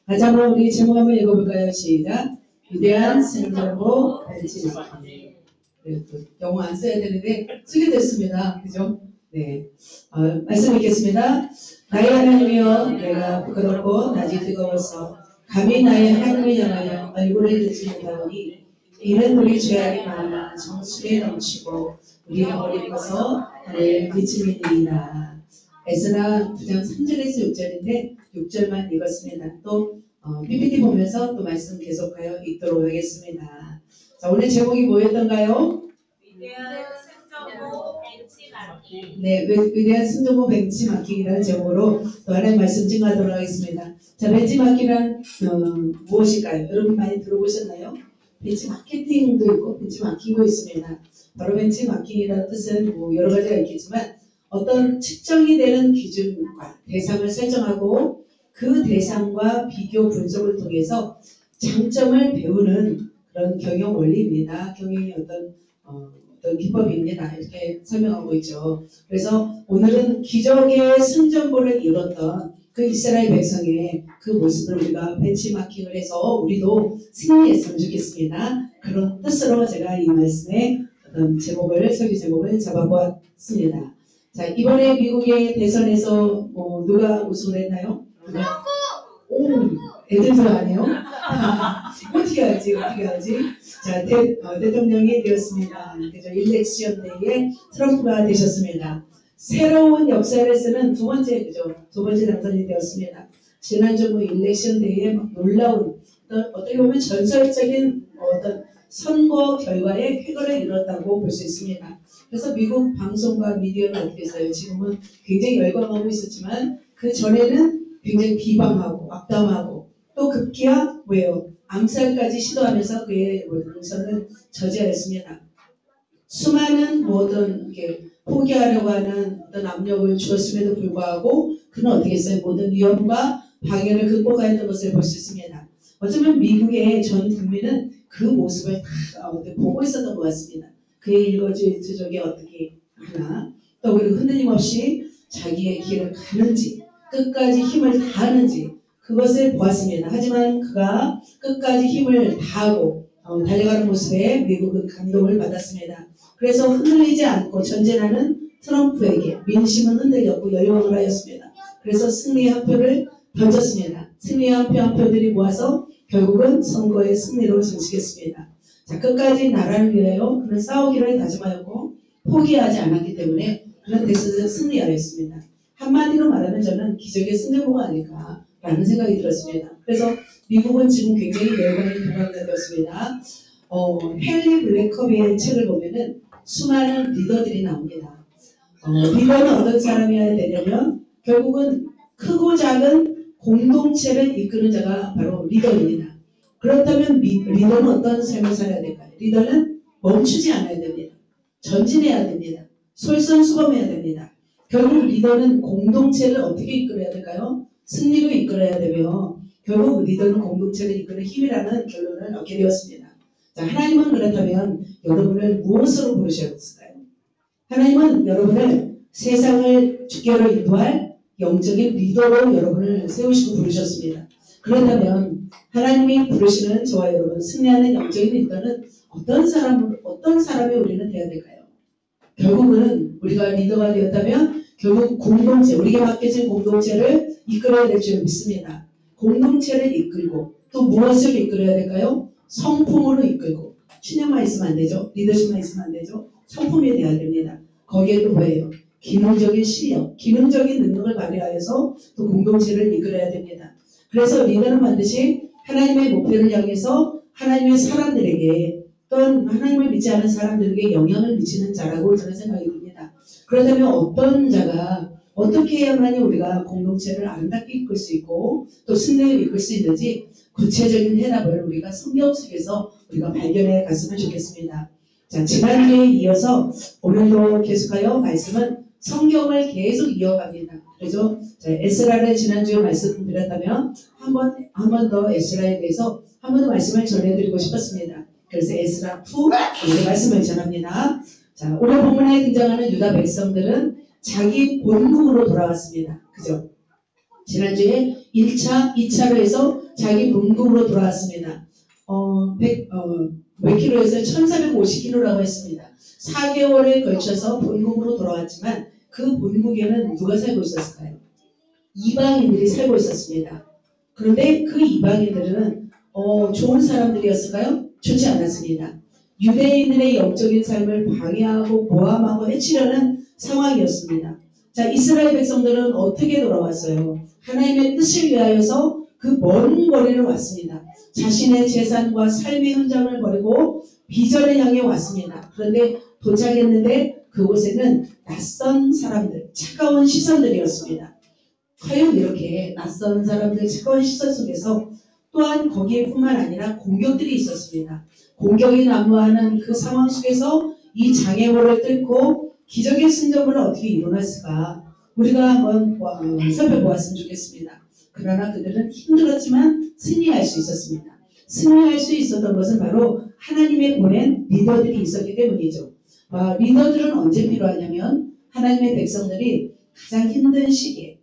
다시 한번 우리 제목 한번 읽어볼까요? 시작. 위대한 승전보 벤치마킹. 영어 안 써야 되는데 쓰게 됐습니다. 그죠? 네. 말씀 읽겠습니다. 나의 하나님이여, 내가 부끄럽고 낯이 뜨거워서 감히 나의 하나님을 향하여 얼굴을 들지 못하오니 이는 우리 죄악이 많아 정수에 넘치고 우리 영혼이 커서 하늘 비침이니이다. 에스라 9장 3절에서 6절인데 6절만 읽었습니다. 또 PPT 보면서 또 말씀 계속하여 읽도록 하겠습니다. 자, 오늘 제목이 뭐였던가요? 위대한 승전보 벤치마킹. 네, 위대한 승전보 벤치마킹이라는 제목으로 또 하나의 말씀 증거하도록 하겠습니다. 자, 벤치마킹이란 무엇일까요? 여러분 많이 들어보셨나요? 벤치마케팅도 있고 벤치마킹도 있습니다. 바로 벤치마킹이라는 뜻은 여러 가지가 있겠지만 어떤 측정이 되는 기준과 대상을 설정하고 그 대상과 비교 분석을 통해서 장점을 배우는 그런 경영 원리입니다. 경영의 어떤 기법입니다. 이렇게 설명하고 있죠. 그래서 오늘은 기적의 승전보를 이뤘던 그 이스라엘 백성의 그 모습을 우리가 벤치마킹을 해서 우리도 승리했으면 좋겠습니다. 그런 뜻으로 제가 이 말씀의 어떤 설교 제목을 잡아보았습니다. 자, 이번에 미국의 대선에서 누가 우승을 했나요? 오, 애들도 아니에요? 어떻게 하지? 자, 대통령이 되었습니다. 그죠? 일렉션 때에 트럼프가 되셨습니다. 새로운 역사를 쓰는 두 번째 당선이 되었습니다. 지난주 일렉션 때에 막 놀라운 어떻게 보면 전설적인 어떤 선거 결과에 쾌거를 이뤘다고 볼 수 있습니다. 그래서 미국 방송과 미디어는 어떻게 했어요? 지금은 굉장히 열광하고 있었지만 그 전에는 굉장히 비방하고 악담하고 또 급기야 암살까지 시도하면서 그의 당선을 저지하였습니다. 수많은 모든 포기하려고 하는 어떤 압력을 주었음에도 불구하고 그는 어떻게 했어요? 모든 위험과 방해를 극복하였던 것을 볼 수 있습니다. 어쩌면 미국의 전 국민은 그 모습을 다 보고 있었던 것 같습니다. 그의 일거주일투족이 어떻게 하나 또 그리고 흔들림 없이 자기의 길을 가는지 끝까지 힘을 다하는지 그것을 보았습니다. 하지만 그가 끝까지 힘을 다하고 달려가는 모습에 미국은 감동을 받았습니다. 그래서 흔들리지 않고 전진하는 트럼프에게 민심은 흔들렸고 열광을 하였습니다. 그래서 승리의 한 표를 던졌습니다. 승리의 한 표들이 모아서 결국은 선거의 승리로 증식했습니다. 자, 끝까지 나라를 위하여 그는 싸우기를 다짐하였고 포기하지 않았기 때문에 그는 대선에서 승리하였습니다. 한마디로 말하면 저는 기적의 승전보가 아닐까라는 생각이 들었습니다. 그래서 미국은 지금 굉장히 열광이 부각되었습니다. 헨리 블랙커비의 책을 보면은 수많은 리더들이 나옵니다. 리더는 어떤 사람이어야 되냐면 결국은 크고 작은 공동체를 이끄는 자가 바로 리더입니다. 그렇다면 리더는 어떤 삶을 살아야 될까요? 리더는 멈추지 않아야 됩니다. 전진해야 됩니다. 솔선수범해야 됩니다. 결국 리더는 공동체를 어떻게 이끌어야 될까요? 승리로 이끌어야 되며 결국 리더는 공동체를 이끄는 힘이라는 결론을 얻게 되었습니다. 자, 하나님은 그렇다면 여러분을 무엇으로 부르셨을까요? 하나님은 여러분을 세상을 주께로 인도할 영적인 리더로 여러분을 세우시고 부르셨습니다. 그렇다면 하나님이 부르시는 저와 여러분 승리하는 영적인 리더는 어떤 사람이 우리는 되어야 될까요? 결국은 우리가 리더가 되었다면 결국 공동체, 우리에게 맡겨진 공동체를 이끌어야 될 줄 믿습니다. 공동체를 이끌고 또 무엇을 이끌어야 될까요? 성품으로 이끌고 신념만 있으면 안 되죠. 리더십만 있으면 안 되죠. 성품이 되어야 됩니다. 거기에도 뭐예요? 기능적인 실력, 기능적인 능력을 발휘하여서 또 공동체를 이끌어야 됩니다. 그래서 리더는 반드시 하나님의 목표를 향해서 하나님의 사람들에게 또한 하나님을 믿지 않은 사람들에게 영향을 미치는 자라고 저는 생각이 듭니다. 그렇다면 어떤 자가 어떻게 해야만이 우리가 공동체를 아름답게 이끌 수 있고 또 승리를 이끌 수 있는지 구체적인 해답을 우리가 성경 속에서 우리가 발견해 갔으면 좋겠습니다. 자, 지난주에 이어서 오늘도 계속하여 말씀은 성경을 계속 이어갑니다. 그래서 에스라를 지난주에 말씀드렸다면 한 번 더 에스라에 대해서 한 번 더 말씀을 전해드리고 싶었습니다. 그래서 에스라 2 오늘 말씀을 전합니다. 자, 오늘 본문에 등장하는 유다 백성들은 자기 본국으로 돌아왔습니다. 그죠? 지난주에 1차, 2차로 해서 자기 본국으로 돌아왔습니다. 몇 킬로에서 1450킬로라고 했습니다. 4개월에 걸쳐서 본국으로 돌아왔지만 그 본국에는 누가 살고 있었을까요? 이방인들이 살고 있었습니다. 그런데 그 이방인들은 좋은 사람들이었을까요? 좋지 않았습니다. 유대인들의 영적인 삶을 방해하고 모함하고 해치려는 상황이었습니다. 자, 이스라엘 백성들은 어떻게 돌아왔어요? 하나님의 뜻을 위하여서 그 먼 거리를 왔습니다. 자신의 재산과 삶의 현장을 버리고 비전을 향해 왔습니다. 그런데 도착했는데 그곳에는 낯선 사람들, 차가운 시선들이었습니다. 과연 이렇게 낯선 사람들, 차가운 시선 속에서 또한 거기에뿐만 아니라 공격들이 있었습니다. 공격이 난무하는 그 상황 속에서 이 장애물을 뚫고 기적의 승전을 어떻게 이뤄냈을까? 우리가 한번 살펴보았으면 좋겠습니다. 그러나 그들은 힘들었지만 승리할 수 있었습니다. 승리할 수 있었던 것은 바로 하나님의 보낸 리더들이 있었기 때문이죠. 리더들은 언제 필요하냐면 하나님의 백성들이 가장 힘든 시기에,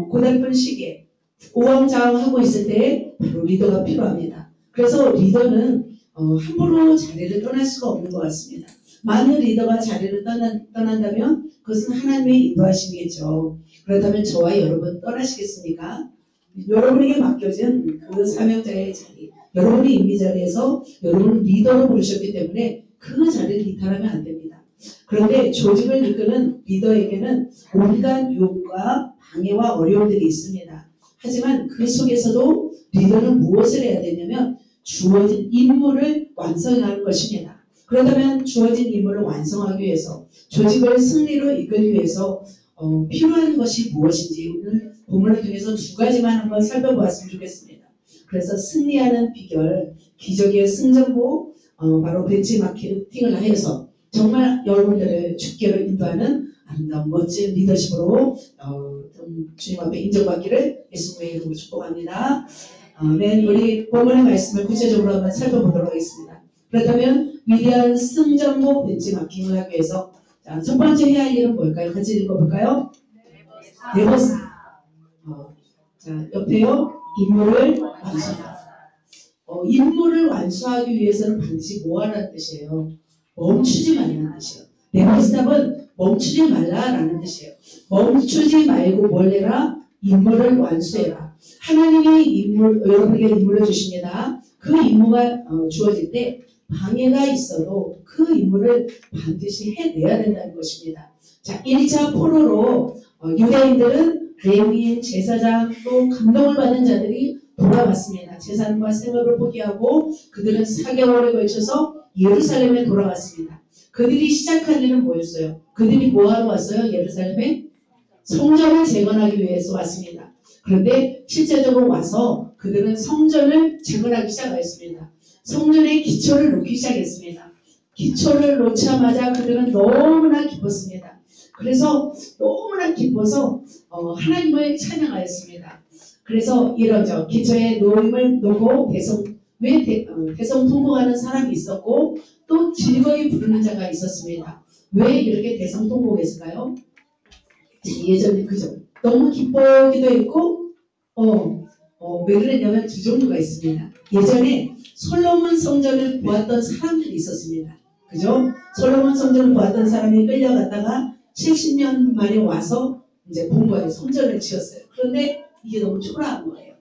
고달픈 시기에 우왕좌왕하고 있을 때 바로 리더가 필요합니다. 그래서 리더는 함부로 자리를 떠날 수가 없는 것 같습니다. 만일 리더가 자리를 떠난다면 그것은 하나님의 인도하심이겠죠. 그렇다면 저와 여러분 떠나시겠습니까? 여러분에게 맡겨진 그 사명자의 자리, 여러분의 임기 자리에서 여러분을 리더로 부르셨기 때문에 그 자리를 이탈하면 안 됩니다. 그런데 조직을 이끄는 리더에게는 온갖 유혹과 방해와 어려움들이 있습니다. 하지만 그 속에서도 리더는 무엇을 해야 되냐면 주어진 임무를 완성하는 것입니다. 그렇다면 주어진 임무를 완성하기 위해서 조직을 승리로 이끌기 위해서 필요한 것이 무엇인지 오늘 본문을 통해서 두 가지만 한번 살펴보았으면 좋겠습니다. 그래서 승리하는 비결, 기적의 승전보, 바로 벤치마킹을 하여서 정말 여러분들을 주께로 인도하는 아름다운 멋진 리더십으로 주님 앞에 인정받기를 예수님의 이름으로 축복합니다. 네, 우리 본문의 말씀을 구체적으로 한번 살펴보도록 하겠습니다. 그렇다면 위대한 승전보 벤치마킹을 하기 위해서 첫 번째 해야 할 일은 뭘까요? 같이 읽어볼까요? 네버스. 자, 옆에요. 임무를 완수하다. 임무를 완수하기 위해서는 반드시 뭐 하라는 뜻이에요? 멈추지 말라는 뜻이에요. 네버스탑은 멈추지 말라라는 뜻이에요. 멈추지 말고 뭘 해라? 임무를 완수해라. 하나님이 여러분에게 임무를 주십니다. 그 임무가 주어질 때 방해가 있어도 그 임무를 반드시 해내야 된다는 것입니다. 자, 1차 포로로 유대인들은 레위인, 제사장 또 감동을 받은 자들이 돌아왔습니다. 재산과 생업을 포기하고 그들은 4개월에 걸쳐서 예루살렘에 돌아왔습니다. 그들이 시작한 일은 뭐였어요? 그들이 뭐하러 왔어요? 예루살렘에? 성전을 재건하기 위해서 왔습니다. 그런데 실제적으로 와서 그들은 성전을 재건하기 시작했습니다. 성전의 기초를 놓기 시작했습니다. 기초를 놓자마자 그들은 너무나 기뻤습니다. 그래서 너무나 기뻐서 하나님을 찬양하였습니다. 그래서 이러죠. 기초에 놓임을 놓고 대성 통곡하는 사람이 있었고 또 즐거이 부르는 자가 있었습니다. 왜 이렇게 대성 통곡했을까요? 예전에 그죠. 너무 기뻐하기도 했고 왜 그랬냐면 두 종류가 있습니다. 예전에 솔로몬 성전을 보았던 사람들이 있었습니다. 그죠? 솔로몬 성전을 보았던 사람이 끌려갔다가 70년 만에 와서 이제 본 거예요. 성전을 지었어요. 그런데 이게 너무 초라한 거예요.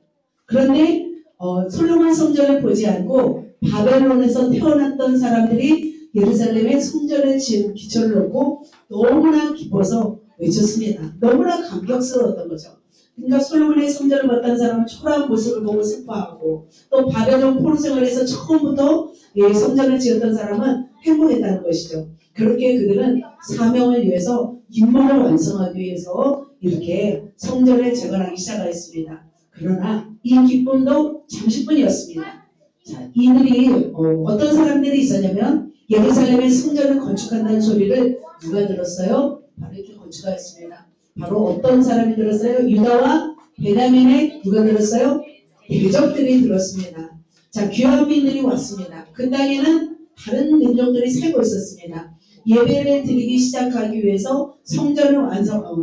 그런데 솔로몬 성전을 보지 않고 바벨론에서 태어났던 사람들이 예루살렘에 성전을 지은 기초를 놓고 너무나 기뻐서 외쳤습니다. 너무나 감격스러웠던 거죠. 그러니까 솔로몬의 성전을 봤다는 사람은 초라한 모습을 보고 슬퍼하고 또 바벨론 포로 생활에서 처음부터 성전을 지었던 사람은 행복했다는 것이죠. 그렇게 그들은 사명을 위해서 임무를 완성하기 위해서 이렇게 성전을 재건하기 시작했습니다. 그러나 이 기쁨도 잠시뿐이었습니다. 자, 이들이 어떤 사람들이 있었냐면 예루살렘의 성전을 건축한다는 소리를 누가 들었어요? 바로 이렇게 건축하였습니다. 바로 어떤 사람이 들었어요? 유다와 베냐민의 누가 들었어요? 대적들이 들었습니다. 자, 귀환민들이 왔습니다. 그 땅에는 다른 민족들이 살고 있었습니다. 예배를 드리기 시작하기 위해서 성전을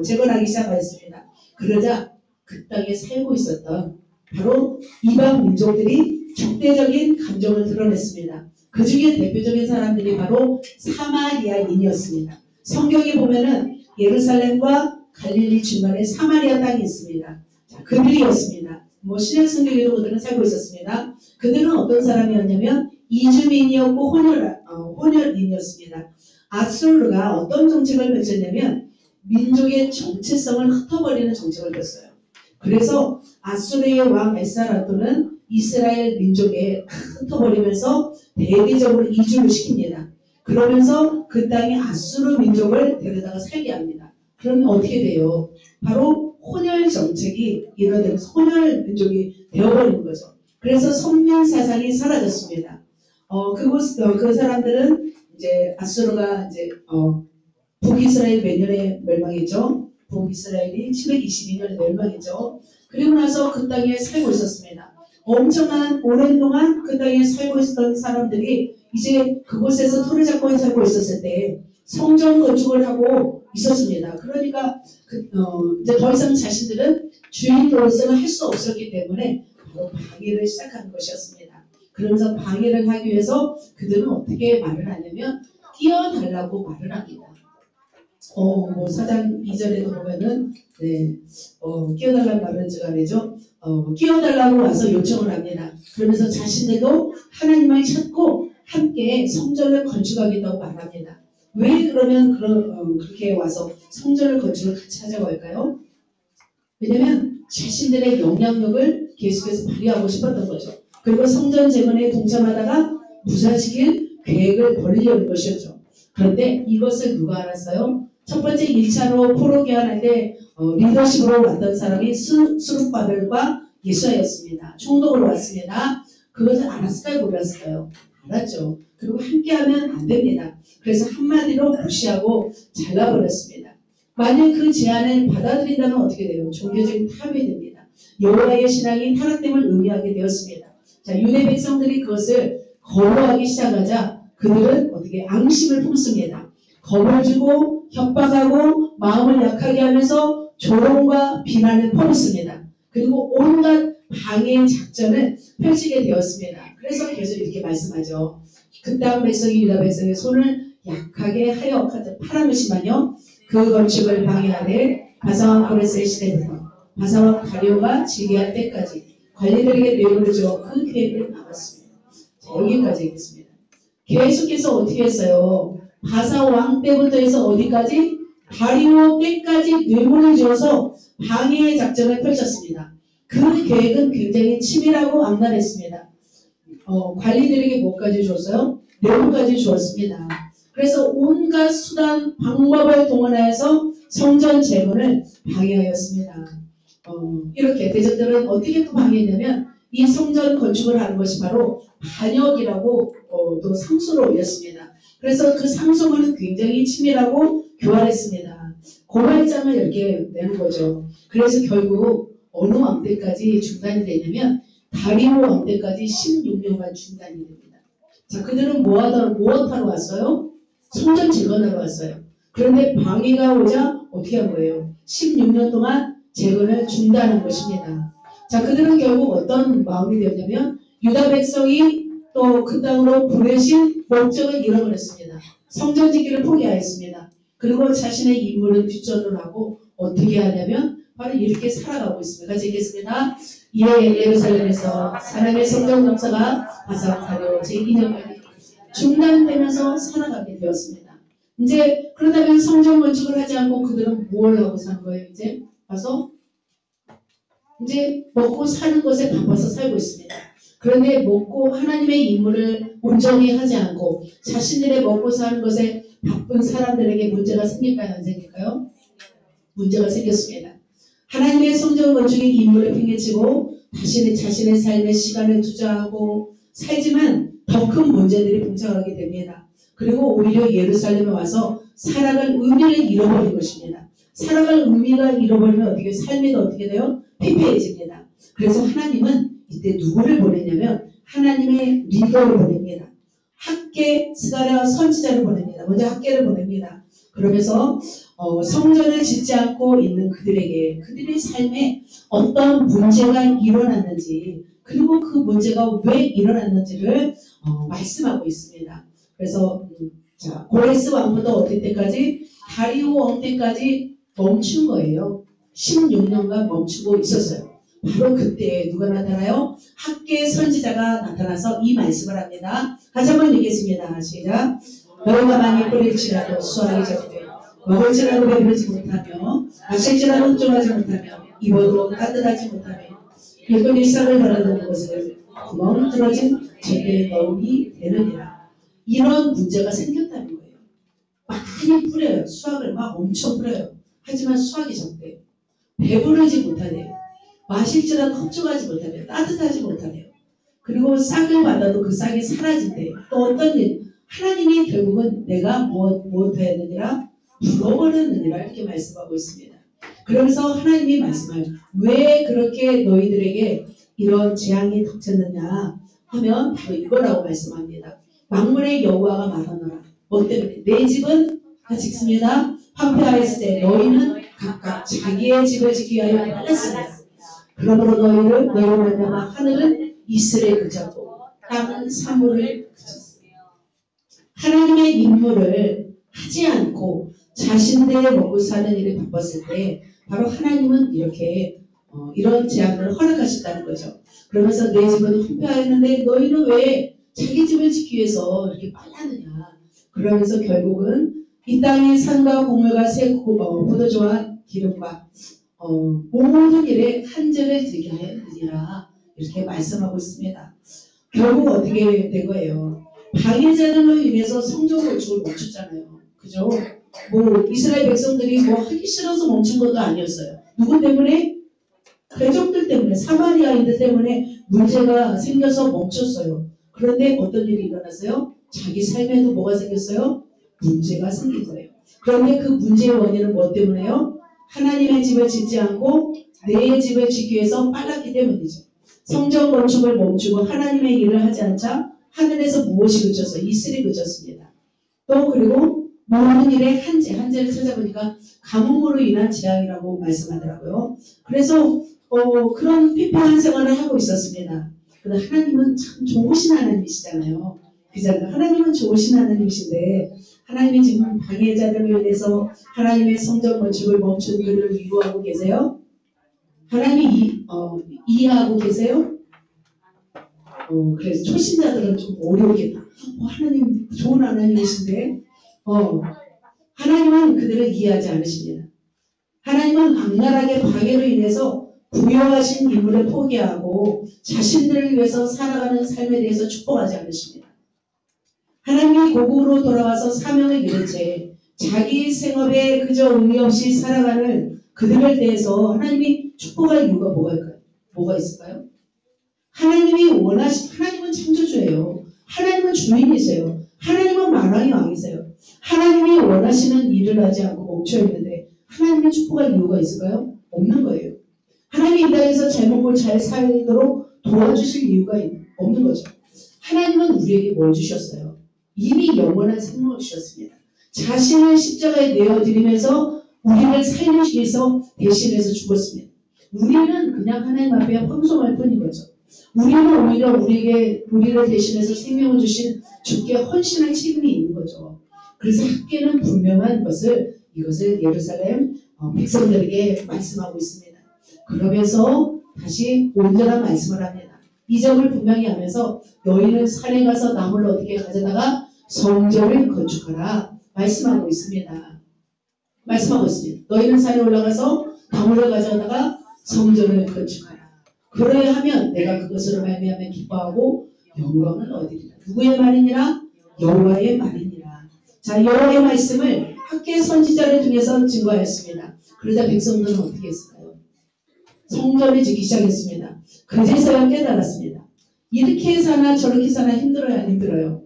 재건하기 시작하였습니다. 그러자 그 땅에 살고 있었던 바로 이방 민족들이 적대적인 감정을 드러냈습니다. 그 중에 대표적인 사람들이 바로 사마리아인이었습니다. 성경에 보면은 예루살렘과 갈릴리 중간에 사마리아 땅이 있습니다. 자, 그들이었습니다. 신약 성경에도 그들은 살고 있었습니다. 그들은 어떤 사람이었냐면 이주민이었고 혼혈인이었습니다. 아수르가 어떤 정책을 펼쳤냐면 민족의 정체성을 흩어버리는 정책을 폈어요. 그래서 아수르의 왕 에사라토는 이스라엘 민족에 흩어버리면서 대대적으로 이주를 시킵니다. 그러면서 그 땅에 아수르 민족을 데려다가 살게 합니다. 그러면 어떻게 돼요? 바로 혼혈 정책이 일어나면서 혼혈 민족이 되어버리는 거죠. 그래서 선민 사상이 사라졌습니다. 그 사람들은 이제 아수르가 이제 북이스라엘 몇 년에 멸망했죠? 북이스라엘이 722년에 멸망했죠. 그리고 나서 그 땅에 살고 있었습니다. 엄청난 오랜 동안 그 땅에 살고 있었던 사람들이 이제 그곳에서 토를 잡고 살고 있었을 때 성전 건축을 하고 있었습니다. 그러니까 이제 더 이상 자신들은 주인으로서는 할 수 없었기 때문에 바로 방해를 시작한 것이었습니다. 그러면서 방해를 하기 위해서 그들은 어떻게 말을 하냐면 끼어달라고 말을 합니다. 4장 2절에도 보면은 끼어달라는 말은 제가 안 해죠. 끼어달라고 와서 요청을 합니다. 그러면서 자신들도 하나님을 찾고 함께 성전을 건축하겠다고 말합니다. 왜 그러면 그렇게 와서 성전을 건축을 같이 하자고 할까요? 왜냐면 자신들의 영향력을 계속해서 발휘하고 싶었던 거죠. 그리고 성전 재건에 동참하다가 무산시킬 계획을 벌이려는 것이었죠. 그런데 이것을 누가 알았어요? 첫 번째 1차로 포로기환할 때 리더십으로 왔던 사람이 스룹바벨과 예수아였습니다. 총독으로 왔습니다. 그것을 알았을까요? 몰랐을까요? 알았죠. 그리고 함께하면 안 됩니다. 그래서 한마디로 무시하고 잘라버렸습니다. 만약 그 제안을 받아들인다면 어떻게 돼요? 종교적인 타협이 됩니다. 여호와의 신앙이 타락됨을 의미하게 되었습니다. 자, 유대 백성들이 그것을 거부하기 시작하자 그들은 어떻게 앙심을 품습니다. 겁을 주고 협박하고 마음을 약하게 하면서 조롱과 비난을 퍼붓습니다. 그리고 온갖 방해 작전을 펼치게 되었습니다. 그래서 계속 이렇게 말씀하죠. 그 땅 백성이 유다 백성의 손을 약하게 하여 파라무시마녀 그 건축을 방해하되 바사왕 코레스의 시대부터 바사왕 다리오가 즉위할 때까지 관리들에게 뇌물을 주어 그 계획을 막았습니다. 자, 여기까지 있겠습니다. 계속해서 어떻게 했어요? 바사왕 때부터 해서 어디까지? 다리오 때까지 뇌물을 주어서 방해의 작전을 펼쳤습니다. 그 계획은 굉장히 치밀하고 악랄했습니다. 관리들에게 뭐까지 줬어요? 뇌물까지 주었습니다. 그래서 온갖 수단, 방법을 동원하여서 성전 재건을 방해하였습니다. 이렇게 대적들은 어떻게 또 방해했냐면 이 성전 건축을 하는 것이 바로 반역이라고 또 상소를 올렸습니다. 그래서 그 상소문은 굉장히 치밀하고 교활했습니다. 고발장을 이렇게 내는 거죠. 그래서 결국 어느 왕 때까지 중단이 되냐면 다리오 왕 때까지 16년간 중단이 됩니다. 자, 그들은 무엇하러 왔어요? 성전 재건하러 왔어요. 그런데 방해가 오자 어떻게 한 거예요? 16년 동안 재건을 중단한 것입니다. 자, 그들은 결국 어떤 마음이 되었냐면 유다 백성이 또 그 땅으로 보내신 목적을 잃어버렸습니다. 성전 짓기를 포기하였습니다. 그리고 자신의 임무를 뒷전을 하고 어떻게 하냐면 바로 이렇게 살아가고 있습니다. 같이 읽겠습니다. 예루살렘에서 사람의 성전 공사가 바사카리오 제2년까지 중단되면서 살아가게 되었습니다. 이제 그러다면 성전 건축을 하지 않고 그들은 뭘 하고 사는 거예요? 이제 와서 이제 먹고 사는 것에 바빠서 살고 있습니다. 그런데 먹고 하나님의 임무를 온전히 하지 않고 자신들의 먹고 사는 것에 바쁜 사람들에게 문제가 생길까요? 안 생길까요? 문제가 생겼습니다. 하나님의 성전 건축의 임무를 팽개치고 자신의 삶에 시간을 투자하고 살지만 더 큰 문제들이 봉착하게 됩니다. 그리고 오히려 예루살렘에 와서 살아갈 의미를 잃어버린 것입니다. 살아갈 의미가 잃어버리면 어떻게 삶이 어떻게 돼요? 피폐해집니다. 그래서 하나님은 이때 누구를 보냈냐면 하나님의 리더를 보냅니다. 학계 스가랴 선지자를 보냅니다. 먼저 학계를 보냅니다. 그러면서 성전을 짓지 않고 있는 그들에게 그들의 삶에 어떤 문제가 일어났는지 그리고 그 문제가 왜 일어났는지를 말씀하고 있습니다. 그래서 자 고레스 왕부터 어떨 때까지 다리오 왕 때까지 멈춘 거예요. 16년간 멈추고 있었어요. 바로 그때 누가 나타나요? 학계 선지자가 나타나서 이 말씀을 합니다. 다시 한번 읽겠습니다. 시작. 너희가 만일 뿌릴지라도 수확이 적되 먹을지라도 배부르지 못하며 마실지라도 흡족하지 못하며 입어도 따뜻하지 못하며 일꾼 일상을 바라는 것을 구멍 뚫어진 절대 넣음이 되느니라. 이런 문제가 생겼다는 거예요. 많이 뿌려요. 수확을 막 엄청 뿌려요. 하지만 수확이 적대요. 배부르지 못하네요. 마실지라도 흡족하지 못하네요. 따뜻하지 못하네요. 그리고 싹을 받아도 그 싹이 사라진대요. 또 어떤 일, 하나님이 결국은 내가 무엇 해야 되느니라? 불어버렸느니라 이렇게 말씀하고 있습니다. 그러면서 하나님이 말씀하여 왜 그렇게 너희들에게 이런 재앙이 닥쳤느냐 하면 바로 이거라고 말씀합니다. 만물의 여호와가 말하노라. 뭐 때문에? 내 집은 같이 읽습니다. 황폐하였을 때 너희는 각각 자기의 집을 지키기 위하여 빨랐습니다. 그러므로 너희를 말미암아 하늘은 이슬에 그쳤고 땅은 사물을 그쳤습니다. 하나님의 임무를 하지 않고 자신들의 먹고 사는 일에 바빴을 때 바로 하나님은 이렇게 이런 재앙을 허락하셨다는 거죠. 그러면서 내 집은 황폐하였는데 너희는 왜 자기 집을 지키기 위해서 이렇게 빨랐느냐. 그러면서 결국은 이 땅의 산과 곡물과 새 포도주와 기름과 모든 일에 한절을 들게 하였느니라 이렇게 말씀하고 있습니다. 결국 어떻게 된 거예요? 방해자들로 인해서 성전 건축을 멈췄잖아요. 그죠? 뭐 이스라엘 백성들이 뭐 하기 싫어서 멈춘 것도 아니었어요. 누구 때문에? 대적들 때문에, 사마리아인들 때문에 문제가 생겨서 멈췄어요. 그런데 어떤 일이 일어났어요? 자기 삶에도 뭐가 생겼어요? 문제가 생긴 거예요. 그런데 그 문제의 원인은 뭐 때문에요? 하나님의 집을 짓지 않고 내 집을 짓기 위해서 빨랐기 때문이죠. 성전 건축을 멈추고 하나님의 일을 하지 않자 하늘에서 무엇이 그쳤어요? 이슬이 그쳤습니다. 또 그리고 모든 일에 한재를 찾아보니까 가뭄으로 인한 재앙이라고 말씀하더라고요. 그래서 그런 피폐한 생활을 하고 있었습니다. 그런데 하나님은 참 좋으신 하나님이시잖아요. 그잖아요. 하나님은 좋으신 하나님이신데 하나님이 지금 방해자들로 인해서 하나님의 성전 건축을 멈춘 그들을 위로하고 계세요? 하나님이 이해하고 계세요? 그래서 초신자들은 좀 어려우겠다. 하나님 좋은 하나님이신데 하나님은 그들을 이해하지 않으십니다. 하나님은 악랄하게 방해로 인해서 부여하신 임무를 포기하고 자신들을 위해서 살아가는 삶에 대해서 축복하지 않으십니다. 하나님이 고국으로 돌아와서 사명을 이룬 채 자기 생업에 그저 의미 없이 살아가는 그들을 대해서 하나님이 축복할 이유가 뭐가 있을까요? 하나님은 창조주예요. 하나님은 주인이세요. 하나님은 만왕의 왕이세요. 하나님이 원하시는 일을 하지 않고 멈춰있는데 하나님의 축복할 이유가 있을까요? 없는 거예요. 하나님이 이 땅에서 제목을 잘 살도록 도와주실 이유가 없는 거죠. 하나님은 우리에게 뭘 주셨어요? 이미 영원한 생명을 주셨습니다. 자신을 십자가에 내어드리면서 우리를 살리기 위해서 대신해서 죽었습니다. 우리는 그냥 하나님 앞에 황송할 뿐인 거죠. 우리는 오히려 우리를 대신해서 생명을 주신 주께 헌신할 책임이 있는 거죠. 그래서 학계는 분명한 이것을 예루살렘 백성들에게 말씀하고 있습니다. 그러면서 다시 온전한 말씀을 합니다. 이 점을 분명히 하면서 너희는 산에 가서 나무를 어떻게 가져다가 성전을 건축하라 말씀하고 있습니다. 너희는 산에 올라가서 나무를 가져다가 성전을 건축하라. 그래야 하면 내가 그것으로 말미암아 기뻐하고 영광을 얻으리라. 누구의 말이니라? 여호와의 말이니라. 자, 여호와의 말씀을 학계 선지자를 통해서 증거하였습니다. 그러자 백성들은 어떻게 했을까요? 성전을 짓기 시작했습니다. 그제서야 깨달았습니다. 이렇게 사나 저렇게 사나 힘들어요, 안 힘들어요?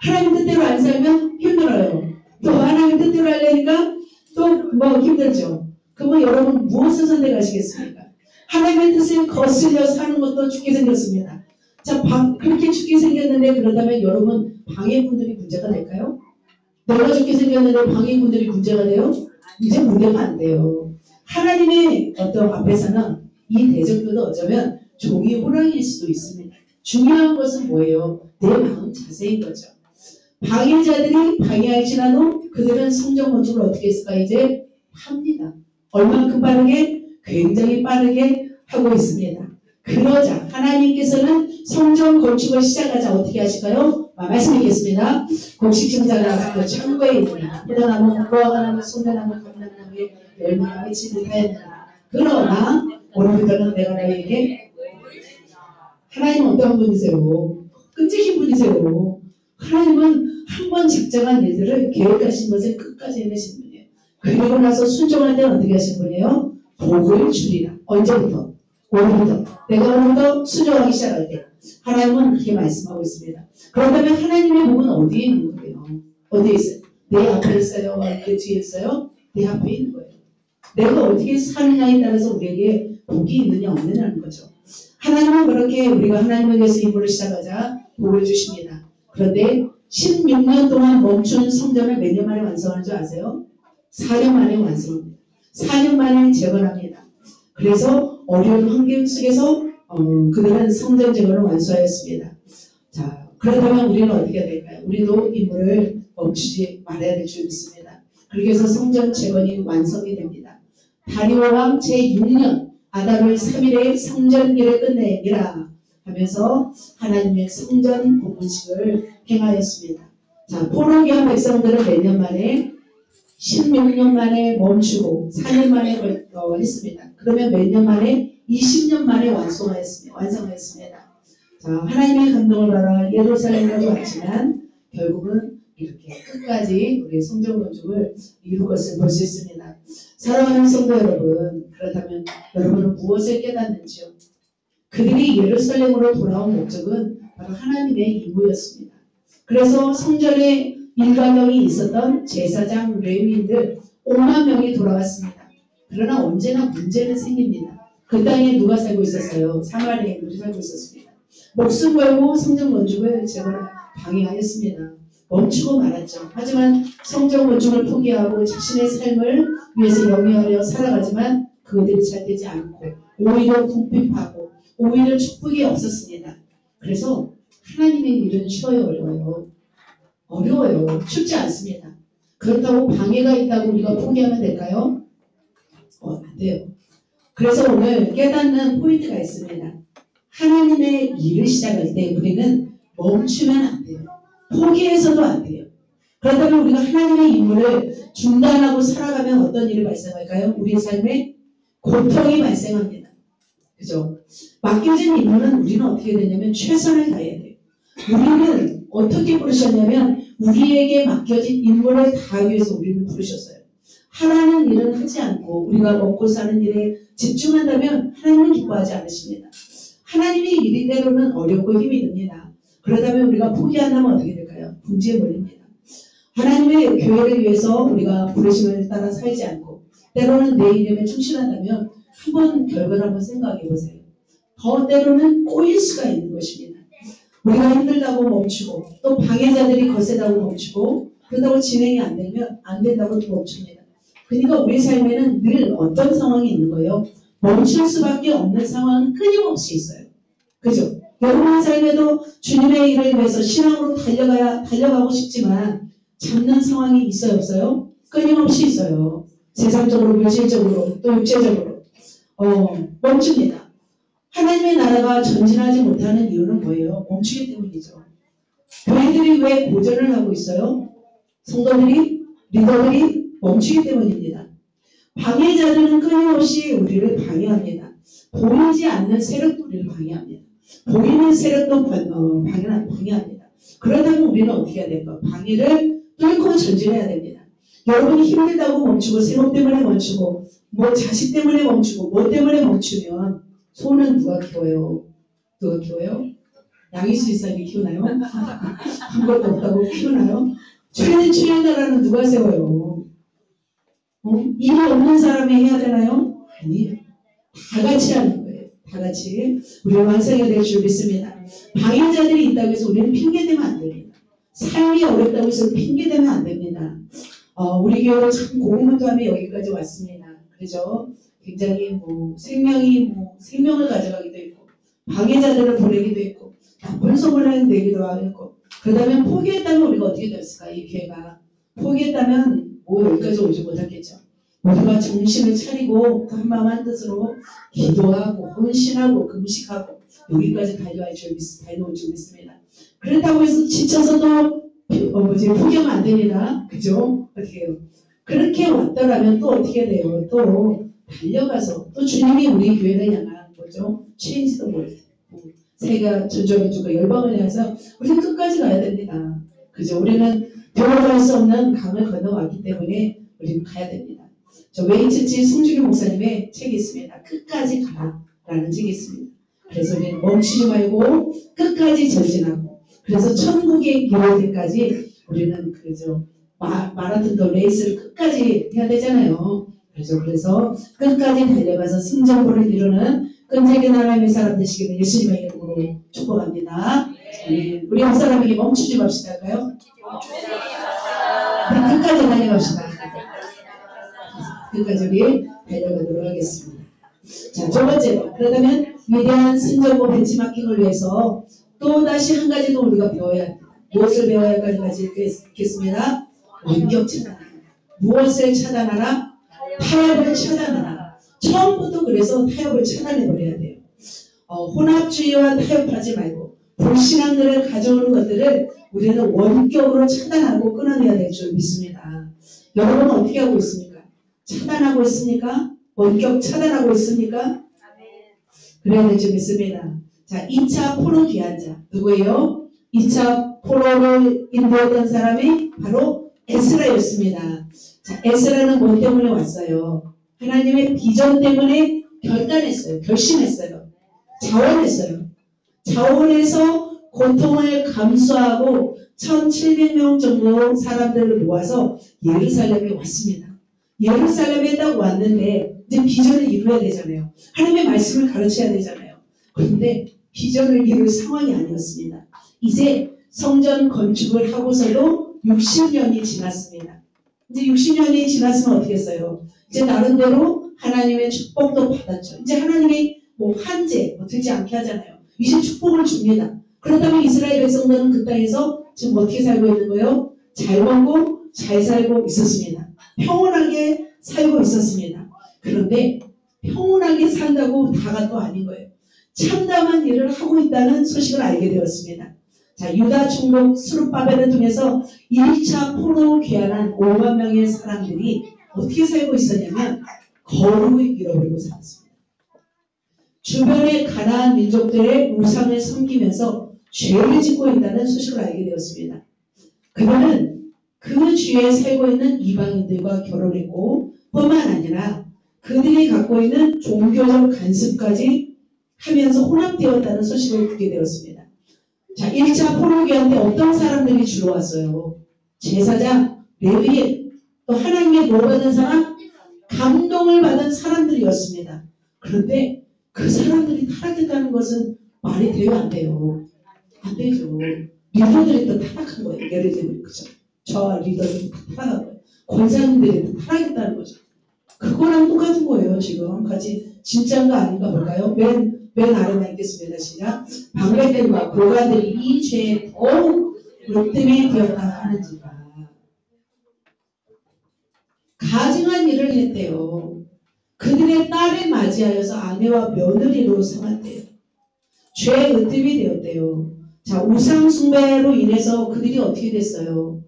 하나님 뜻대로 안 살면 힘들어요. 또 하나님 뜻대로 하려니까 또 뭐 힘들죠. 그러면 여러분 무엇을 선택하시겠습니까? 하나님의 뜻을 거슬려 사는 것도 죽게 생겼습니다. 자, 그렇게 죽게 생겼는데 그렇다면 여러분 방해꾼들이 문제가 될까요? 내가 죽게 생겼는데 방해꾼들이 문제가 돼요? 이제 문제가 안 돼요. 하나님의 어떤 앞에서는 이 대적들도 어쩌면 종이 호랑이일 수도 있습니다. 중요한 것은 뭐예요? 내 마음 자세인 거죠. 방해자들이 방해할지라도 그들은 성전 건축을 어떻게 했을까? 이제 합니다. 얼만큼 빠르게? 굉장히 빠르게 하고 있습니다. 그러자 하나님께서는 성전 건축을 시작하자 어떻게 하실까요? 말씀드리겠습니다. 곡식증자가 그 창고에 있는 포도나무, 무화과나무, 소매나무, 감람나무에 열매가 맺히듯 하였느라. 그러나 오늘부터는 내가 너희에게 하나님은 어떤 분이세요? 끈질긴 분이세요. 하나님은 한 번 작정한 일들을 계획하신 것을 끝까지 해내신 분이에요. 그리고 나서 순종할 때는 어떻게 하신 분이에요? 복을 주리라. 언제부터? 오늘부터. 내가 오늘부터 순종하기 시작할 때. 하나님은 그렇게 말씀하고 있습니다. 그렇다면 하나님의 복은 어디에 있는 거예요? 어디에 있어요? 내 앞에 있어요? 내 뒤에 있어요? 내 앞에 있는 거예요. 내가 어떻게 사느냐에 따라서 우리에게 복이 있느냐 없느냐는 거죠. 하나님은 그렇게 우리가 하나님에게서 임무를 시작하자 복을 주십니다. 그런데 16년 동안 멈춘 성전을 몇 년 만에 완성하는 줄 아세요? 4년 만에 완성합니다. 4년 만에 재건합니다. 그래서 어려운 환경 속에서 그들은 성전 재건을 완수하였습니다. 자, 그렇다면 우리는 어떻게 될까요? 우리도 임무를 멈추지 말아야 될 줄 믿습니다. 그렇게 해서 성전 재건이 완성이 됩니다. 다리오 왕 제6년 아달월 3일에 성전기를 끝내니라 하면서 하나님의 성전 복음식을 행하였습니다. 자, 포로기한 백성들은 몇 년 만에 16년 만에 멈추고 4년 만에 했습니다. 그러면 몇 년 만에 20년 만에 완성하였습니다. 자, 하나님의 감동을 받아 예루살렘으로 왔지만 결국은 이렇게 끝까지 우리 성전 건축을 이룰 것을 볼 수 있습니다. 사랑하는 성도 여러분, 그렇다면 여러분은 무엇을 깨닫는지요? 그들이 예루살렘으로 돌아온 목적은 바로 하나님의 임무였습니다. 그래서 성전에 일가경이 있었던 제사장, 레위인들 5만 명이 돌아왔습니다. 그러나 언제나 문제는 생깁니다. 그 땅에 누가 살고 있었어요? 사마리아인들이 살고 있었습니다. 목숨 걸고 성전 건축을 방해하였습니다. 멈추고 말았죠. 하지만 성전 건축을 포기하고 자신의 삶을 위해서 영위하려 살아가지만 그들이 잘 되지 않고 오히려 궁핍하고 오히려 축복이 없었습니다. 그래서 하나님의 일은 쉬워요, 어려워요? 어려워요. 쉽지 않습니다. 그렇다고 방해가 있다고 우리가 포기하면 될까요? 안 돼요. 그래서 오늘 깨닫는 포인트가 있습니다. 하나님의 일을 시작할 때 우리는 멈추면 안 돼요. 포기해서도 안 돼요. 그렇다면 우리가 하나님의 임무를 중단하고 살아가면 어떤 일이 발생할까요? 우리의 삶에 고통이 발생합니다. 그죠? 맡겨진 임무는 우리는 어떻게 되냐면 최선을 다해야 돼요. 우리는 어떻게 부르셨냐면 우리에게 맡겨진 임무를 다하기 위해서 우리는 부르셨어요. 하라는 일은 하지 않고 우리가 먹고 사는 일에 집중한다면 하나님은 기뻐하지 않으십니다. 하나님의 일이 때로는 어렵고 힘이 듭니다. 그러다면 우리가 포기한다면 어떻게 될까요? 궁지에 몰립니다. 하나님의 교회를 위해서 우리가 부르심을 따라 살지 않고 때로는 내 이름에 충실한다면 한번 결과를 한번 생각해 보세요. 더 때로는 꼬일 수가 있는 것입니다. 우리가 힘들다고 멈추고 또 방해자들이 거세다고 멈추고 그렇다고 진행이 안 되면 안 된다고 또 멈춥니다. 그러니까 우리 삶에는 늘 어떤 상황이 있는 거예요? 멈출 수밖에 없는 상황은 끊임없이 있어요. 그죠? 여러분의 삶에도 주님의 일을 위해서 신앙으로 달려가고 싶지만 잡는 상황이 있어요, 없어요? 끊임없이 있어요. 세상적으로, 물질적으로, 또 육체적으로. 멈춥니다. 하나님의 나라가 전진하지 못하는 이유는 뭐예요? 멈추기 때문이죠. 교회들이 왜 고전을 하고 있어요? 성도들이, 리더들이 멈추기 때문입니다. 방해자들은 끊임없이 우리를 방해합니다. 보이지 않는 세력도 우리를 방해합니다. 보이는 세력도 방해합니다. 그러다면 우리는 어떻게 해야 될까? 방해를 뚫고 전진해야 됩니다. 여러분이 힘들다고 멈추고 생업 때문에 멈추고 뭐 자식 때문에 멈추고 뭐 때문에 멈추면 소는 누가 키워요? 누가 키워요? 양이수 이사님이 키우나요? 아무것도 없다고 키우나요? 최는 나라는 누가 세워요? 일이 없는 사람이 해야 되나요? 아니에요. 다 같이 하는 거예요. 다 같이 우리가 완성해야 될 줄 믿습니다. 방해자들이 있다고 해서 우리는 핑계대면 안 됩니다. 삶이 어렵다고 해서 핑계대면 안 됩니다. 우리 교회도 참 고군분투하며 여기까지 왔습니다. 그죠? 굉장히 생명을 가져가기도 했고 방해자들을 보내기도 했고 나쁜 소문을 내기도 하고 그러다면 포기했다면 우리가 어떻게 됐을까? 이 교회가 포기했다면 여기까지 오지 못했겠죠. 우리가 정신을 차리고 또 한마음 한뜻으로 기도하고 헌신하고 금식하고 여기까지 달려올 줄 믿습니다. 그렇다고 해서 지쳐서도 포기하면 안 됩니다. 그죠? 어떻게 해요? 그렇게 왔더라면 또 어떻게 돼요? 또 달려가서 또 주님이 우리 교회를 향한 뭐죠? 체인지도 몰 세계가 전전해주고 열방을 향해서 우리는 끝까지 가야 됩니다. 그죠? 우리는 배워갈 수 없는 강을 건너왔기 때문에 우리는 가야 됩니다. 저 웨이츠치 송주교 목사님의 책이 있습니다. 끝까지 가라라는 책이 있습니다. 그래서 우리는 멈추지 말고 끝까지 전진하고 그래서 천국에 이를 때까지 우리는 그죠 마라톤도 레이스를 끝까지 해야 되잖아요. 그래서 끝까지 달려가서 승전보를 이루는 끈질긴 하나님의 사람 되시기를 예수님의 이름으로 축복합니다. 우리 한 사람에게 멈추지 맙시다 할까요? 끝까지 달려갑시다. 끝까지 우리 달려가도록 하겠습니다. 자, 두 번째로 그러다면 위대한 승전보 벤치마킹을 위해서 또 다시 한 가지 더 우리가 배워야 합니다. 무엇을 배워야 할까지 읽겠습니다. 원격 차단. 무엇을 차단하라? 타협을 차단하라. 처음부터 그래서 타협을 차단해버려야 돼요. 혼합주의와 타협하지 말고 불신앙들을 가져오는 것들을 우리는 원격으로 차단하고 끊어내야 될 줄 믿습니다. 여러분은 어떻게 하고 있습니까? 차단하고 있습니까? 원격 차단하고 있습니까? 그래야 될 줄 믿습니다. 자, 2차 포로 귀환자 누구예요? 2차 포로를 인도했던 사람이 바로 에스라였습니다. 자, 에스라는 뭐 때문에 왔어요? 하나님의 비전 때문에 결심했어요. 자원해서 고통을 감수하고 1700명 정도 사람들을 모아서 예루살렘에 왔습니다. 예루살렘에 딱 왔는데 이제 비전을 이루어야 되잖아요. 하나님의 말씀을 가르쳐야 되잖아요. 그런데 비전을 이룰 상황이 아니었습니다. 이제 성전 건축을 하고서도 60년이 지났습니다. 이제 60년이 지났으면 어떻게 했어요? 이제 나름대로 하나님의 축복도 받았죠. 이제 하나님이 한재 되지 않게 하잖아요. 이제 축복을 줍니다. 그렇다면 이스라엘 백성들은 그 땅에서 지금 어떻게 살고 있는 거예요? 잘 먹고 잘 살고 있었습니다. 평온하게 살고 있었습니다. 그런데 평온하게 산다고 다가 또 아닌 거예요. 참담한 일을 하고 있다는 소식을 알게 되었습니다. 자, 유다 총독 스룹바벨을 통해서 1차 포로 귀환한 5만 명의 사람들이 어떻게 살고 있었냐면 거룩을 잃어버리고 살았습니다. 주변의 가나안 민족들의 우상을 섬기면서 죄를 짓고 있다는 소식을 알게 되었습니다. 그들은 그 주위에 살고 있는 이방인들과 결혼했고 뿐만 아니라 그들이 갖고 있는 종교적 간습까지 하면서 혼합되었다는 소식을 듣게 되었습니다. 자, 1차 포로기한 때 어떤 사람들이 주로 왔어요? 제사장, 레위인, 또 하나님의 노받은 사람, 감동을 받은 사람들이었습니다. 그런데 그 사람들이 타락했다는 것은 말이 돼요, 안 돼요? 안 되죠. 리더들이 또 타락한 거예요. 예를 들면 그죠? 저 리더들이 다 타락한 거예요. 권사님들이 또 타락했다는 거죠. 그거랑 똑같은 거예요. 지금 같이 진짜인가 아닌가 볼까요? 맨 아래만 있겠습니다. 시작. 방백들과 고관들이 이 죄에 더욱 욕됨이 되었다 하는지라. 가증한 일을 했대요. 그들의 딸을 맞이하여서 아내와 며느리로 삼았대요. 죄의 으뜸이 되었대요. 자, 우상숭배로 인해서 그들이 어떻게 됐어요?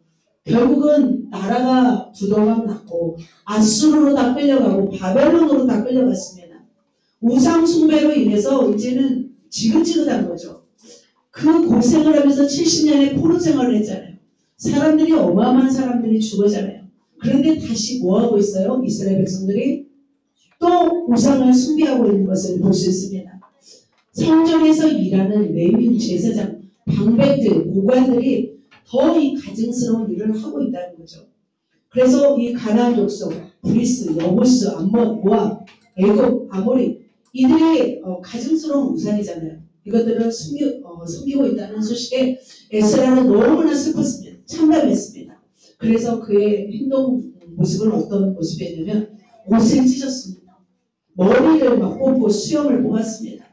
결국은 나라가 두동강 났고 아수르로 다 끌려가고 바벨론으로 다 끌려갔습니다. 우상숭배로 인해서 이제는 지긋지긋한 거죠. 그 고생을 하면서 70년의 포로 생활을 했잖아요. 사람들이 어마어마한 사람들이 죽었잖아요. 그런데 다시 뭐하고 있어요? 이스라엘 백성들이 또 우상을 숭배하고 있는 것을 볼 수 있습니다. 성전에서 일하는 레위인 제사장, 방백들, 고관들이 더 이 가증스러운 일을 하고 있다는 거죠. 그래서 이 가나안 족속, 브리스, 여부스, 암몬, 모압, 애굽, 아모리 이들이 가증스러운 우상이잖아요. 이것들을 섬기고 있다는 소식에 에스라는 너무나 슬펐습니다. 참담했습니다. 그래서 그의 행동 모습은 어떤 모습이었냐면 옷을 찢었습니다. 머리를 막 뽑고 수염을 뽑았습니다.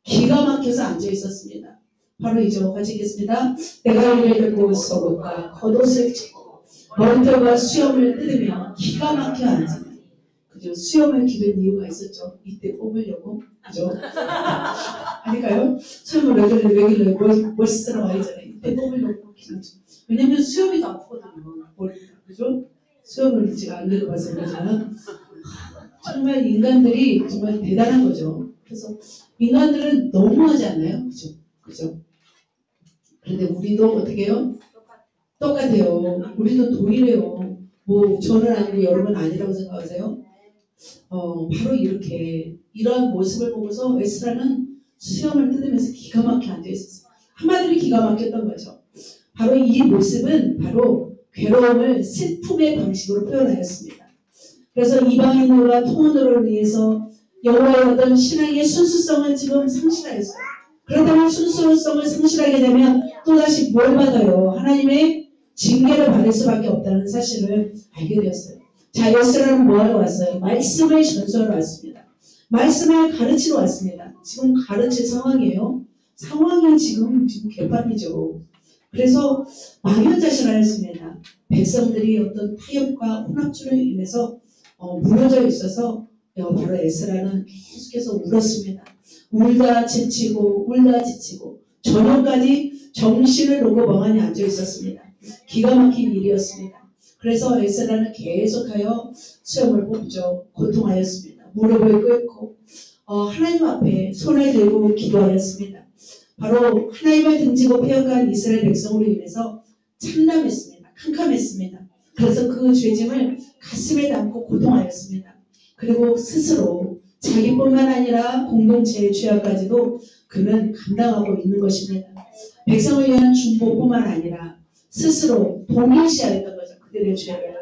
기가 막혀서 앉아 있었습니다. 바로 이죠. 같이 읽겠습니다. 내가 이를 들고 속옷과 겉옷을 찢고 머리털과 수염을 뜯으며 기가 막혀 앉으니 그죠? 수염을 기른 이유가 있었죠. 이때 뽑으려고. 그죠? 아닐까요? 수염을 왜 길러요? 멋있으러 와야잖아요. 이때 뽑으려고 길렀죠. 왜냐면 수염이 더 아프거든요. 머리가. 그죠? 수염을 제가 안 길러봐서 그러지만 정말 인간들이 정말 대단한 거죠. 그래서 인간들은 너무하지 않나요? 그죠? 그죠? 그런데 우리도 어떻게 해요? 똑같아요. 우리도 동일해요. 뭐 저는 아니고 여러분 아니라고 생각하세요? 바로 이렇게 이런 모습을 보고서 에스라는 수염을 뜯으면서 기가 막혀 앉아 있었어요. 한마디로 기가 막혔던 거죠. 바로 이 모습은 바로 괴로움을 슬픔의 방식으로 표현하였습니다. 그래서 이방인들과 통혼으로 인해서 여호와의 어떤 신앙의 순수성을 지금 상실하였어요. 그렇다면 순수성을 상실하게 되면 또다시 뭘 받아요? 하나님의 징계를 받을 수밖에 없다는 사실을 알게 되었어요. 자, 에스라는 뭐하러 왔어요? 말씀을 전수하러 왔습니다. 말씀을 가르치러 왔습니다. 지금 가르칠 상황이에요. 상황이 지금 개판이죠. 그래서 망연자실하였습니다. 백성들이 어떤 타협과 혼합주로 인해서 무너져 있어서 바로 에스라는 계속해서 울었습니다. 울다 지치고 저녁까지 정신을 놓고 멍하니 앉아 있었습니다. 기가 막힌 일이었습니다. 그래서 에스라는 계속하여 수염을 뽑죠. 고통하였습니다. 무릎을 꿇고 하나님 앞에 손을 들고 기도하였습니다. 바로 하나님을 등지고 패역한 이스라엘 백성으로 인해서 참담했습니다. 캄캄했습니다. 그래서 그 죄짐을 가슴에 담고 고통하였습니다. 그리고 스스로 자기뿐만 아니라 공동체의 죄악까지도 그는 감당하고 있는 것입니다. 백성을 위한 중보뿐만 아니라 스스로 동일시하였던 거죠. 그들의 죄를.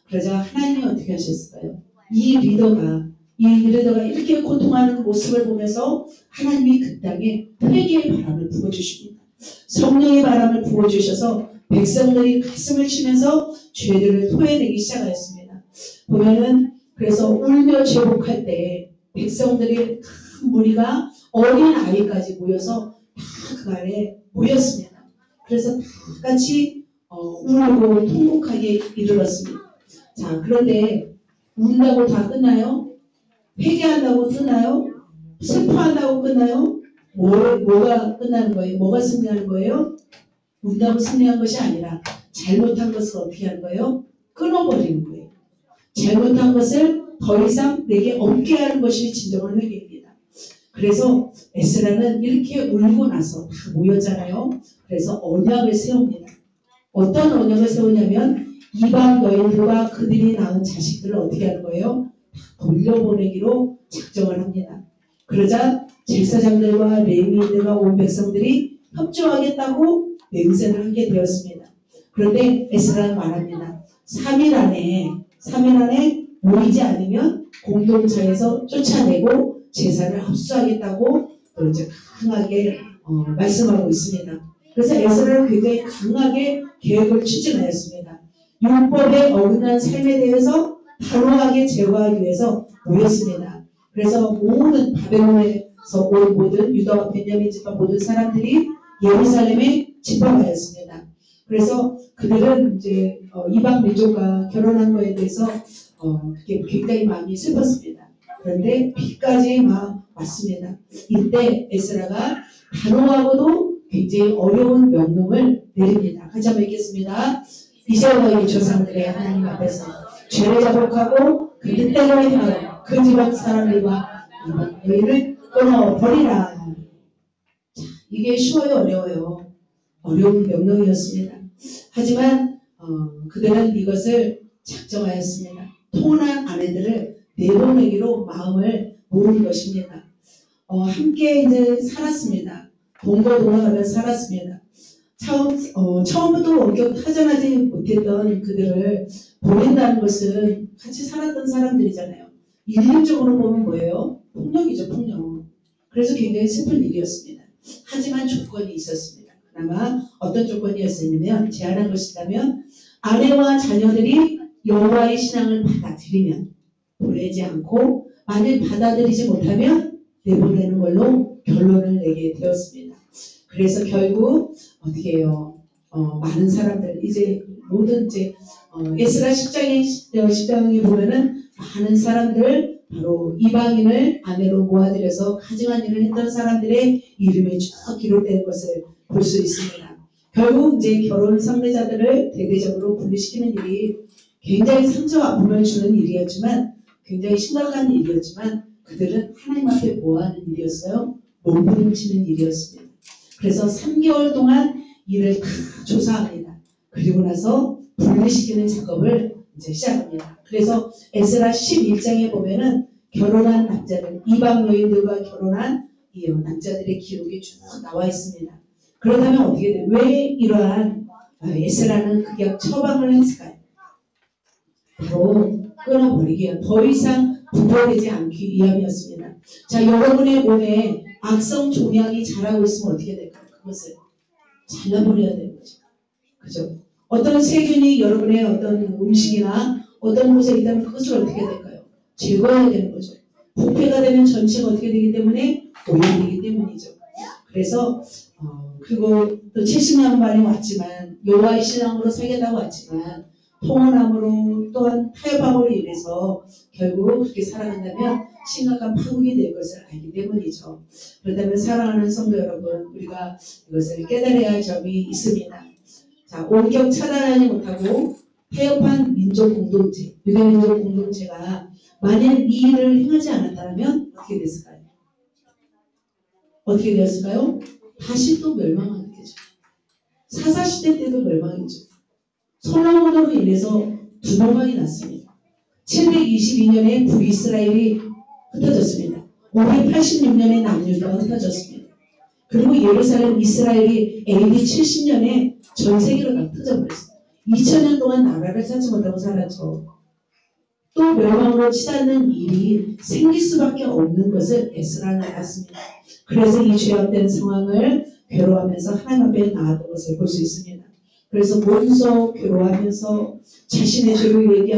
그러자 하나님이 어떻게 하셨을까요? 이 리더가 이렇게 고통하는 모습을 보면서 하나님이 그 땅에 회개의 바람을 부어주십니다. 성령의 바람을 부어주셔서 백성들이 가슴을 치면서 죄들을 토해내기 시작하였습니다. 보면은 그래서 울며 제복할 때 백성들이 큰 무리가 어린 아이까지 모여서 다 그 안에 모였습니다. 그래서 다 같이 울고 통곡하게 이르렀습니다. 자, 그런데 운다고 다 끝나요? 회개한다고 끝나요? 슬퍼한다고 끝나요? 뭐가 끝나는 거예요? 뭐가 승리하는 거예요? 운다고 승리한 것이 아니라 잘못한 것을 어떻게 하는 거예요? 끊어버리는 거예요. 잘못한 것을 더 이상 내게 없게 하는 것이 진정한 회개입니다. 그래서 에스라는 이렇게 울고 나서 다 모였잖아요. 그래서 언약을 세웁니다. 어떤 언약을 세우냐면 이방 여인들과 그들이 낳은 자식들을 어떻게 하는 거예요? 돌려보내기로 작정을 합니다. 그러자 제사장들과 레위인들과 온 백성들이 협조하겠다고 맹세를 하게 되었습니다. 그런데 에스라는 말합니다. 3일 안에 모이지 않으면 공동체에서 쫓아내고 제사를 합수하겠다고 또 이제 강하게 말씀하고 있습니다. 그래서 에스라는 굉장히 강하게 계획을 추진하였습니다. 율법에 어긋난 삶에 대해서 단호하게 제거하기 위해서 모였습니다. 그래서 모든 바벨론에서 온 모든 유다와 베냐민 지파 모든 사람들이 예루살렘에 집합하였습니다. 그래서 그들은 이제 이방 민족과 결혼한 거에 대해서 그게 굉장히 마음이 슬펐습니다. 그런데 비까지 막 왔습니다. 이때 에스라가 단호하고도 굉장히 어려운 명령을 내립니다. 같이 한번 읽겠습니다. 이제 너희 조상들의 하나님 앞에서 죄를 자복하고 그 뜻대로 행하고 그 집안 사람들과 너희를 끊어버리라. 이게 쉬워요, 어려워요? 어려운 명령이었습니다. 하지만 그들은 이것을 작정하였습니다. 통혼한 아내들을 내보내기로 마음을 모은 것입니다. 함께 이제 살았습니다. 동거동락하며 살았습니다. 처음부터 원격 타전하지 못했던 그들을 보낸다는 것은 같이 살았던 사람들이잖아요. 인륜적으로 보면 뭐예요? 폭력이죠, 폭력. 그래서 굉장히 슬픈 일이었습니다. 하지만 조건이 있었습니다. 그나마 어떤 조건이었냐면 제안한 것이라면 아내와 자녀들이 여호와의 신앙을 받아들이면 보내지 않고 만일 받아들이지 못하면 내보내는 걸로 결론을 내게 되었습니다. 그래서 결국 어떻게 해요? 많은 사람들 이제 모든 이제 에스라 10장에 보면은 많은 사람들 바로 이방인을 아내로 모아들여서 가증한 일을 했던 사람들의 이름이 쭉 기록된 것을 볼 수 있습니다. 결국 이제 결혼 상대자들을 대대적으로 분리시키는 일이 굉장히 상처와 아픔을 주는 일이었지만 굉장히 심각한 일이었지만 그들은 하나님 앞에 뭐하는 일이었어요? 몸부림치는 일이었습니다. 그래서 3개월 동안 일을 다 조사합니다. 그리고 나서 분리시키는 작업을 이제 시작합니다. 그래서 에스라 11장에 보면은 결혼한 남자들, 이방 여인들과 결혼한 이 남자들의 기록이 쭉 나와 있습니다. 그렇다면 어떻게 돼요? 왜 이러한 에스라는 극약 처방을 했을까요? 바로 끊어버리기 위한, 더 이상 부패되지 않기 위함이었습니다. 자, 여러분의 몸에 악성 종양이 자라고 있으면 어떻게 될까요? 그것을 잘라버려야 되는 거죠. 그죠? 어떤 세균이 여러분의 어떤 음식이나 어떤 곳에 있다면 그것을 어떻게 될까요? 제거해야 되는 거죠. 부패가 되면 전체가 어떻게 되기 때문에 오염되기 때문이죠. 그래서 그리고 또 70년 만에 왔지만 여호와의 신앙으로 살겠다고 왔지만 통혼함으로 또한 타협함으로 인해서 결국 그렇게 살아간다면 심각한 파국이 될 것을 알기 때문이죠. 그렇다면 사랑하는 성도 여러분, 우리가 이것을 깨달아야 할 점이 있습니다. 자, 원격 차단하지 못하고 타협한 민족 공동체, 유대 민족 공동체가 만약 이 일을 행하지 않았다면 어떻게 됐을까요? 어떻게 되었을까요? 다시 또 멸망하게 되죠. 사사시대 때도 멸망이죠. 솔로몬으로 인해서 두 번이 났습니다. 722년에 북이스라엘이 흩어졌습니다. 586년에 남유다가 흩어졌습니다. 그리고 예루살렘 이스라엘이 AD 70년에 전 세계로 다 흩어져버렸어요. 2000년 동안 나라를 찾지 못하고 살았죠. 또 멸망으로 치닫는 일이 생길 수밖에 없는 것을 에스라는 알았습니다. 그래서 이 죄악된 상황을 괴로워하면서 하나님 앞에 나았던 것을 볼 수 있습니다. 그래서 몸소 괴로워하면서 자신의 죄를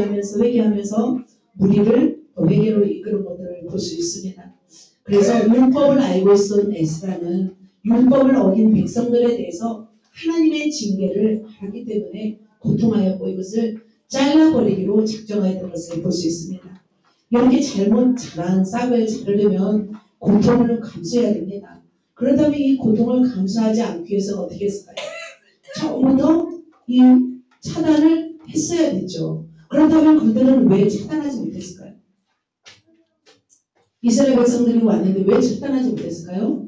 회개하면서 무리를 회개로 이끄는 것들을 볼 수 있습니다. 그래서 율법을 알고 있었던 에스라는 율법을 어긴 백성들에 대해서 하나님의 징계를 알기 때문에 고통하였고 이것을 잘라버리기로 작정하였던 것을 볼 수 있습니다. 이렇게 잘못 자란 싹을 자르려면 고통을 감수해야 됩니다. 그렇다면 이 고통을 감수하지 않기 위해서 어떻게 했을까요? 처음부터 이 차단을 했어야 됐죠. 그렇다면 그들은 왜 차단하지 못했을까요? 이스라엘 백성들이 왔는데 왜 차단하지 못했을까요?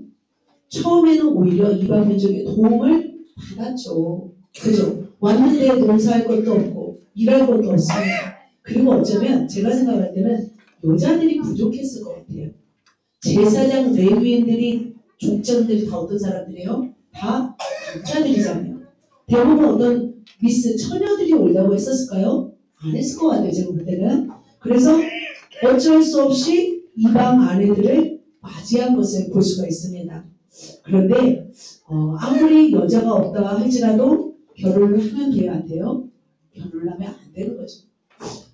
처음에는 오히려 이방 민족의 도움을 받았죠. 그죠? 왔는데 농사할 것도 없고 일할 것도 없습니다. 그리고 어쩌면 제가 생각할 때는 여자들이 부족했을 것 같아요. 제사장 레위인들이 족장들이 다 어떤 사람들이에요? 다 남자들이잖아요. 대부분 어떤 미스 처녀들이 오려고 했었을까요? 안 했을 것 같아요. 제가 볼 때는. 그래서 어쩔 수 없이 이방 아내들을 맞이한 것을 볼 수가 있습니다. 그런데 아무리 여자가 없다 할지라도 결혼을 하면 돼요, 안 돼요? 결혼을 하면 안 되는 거죠.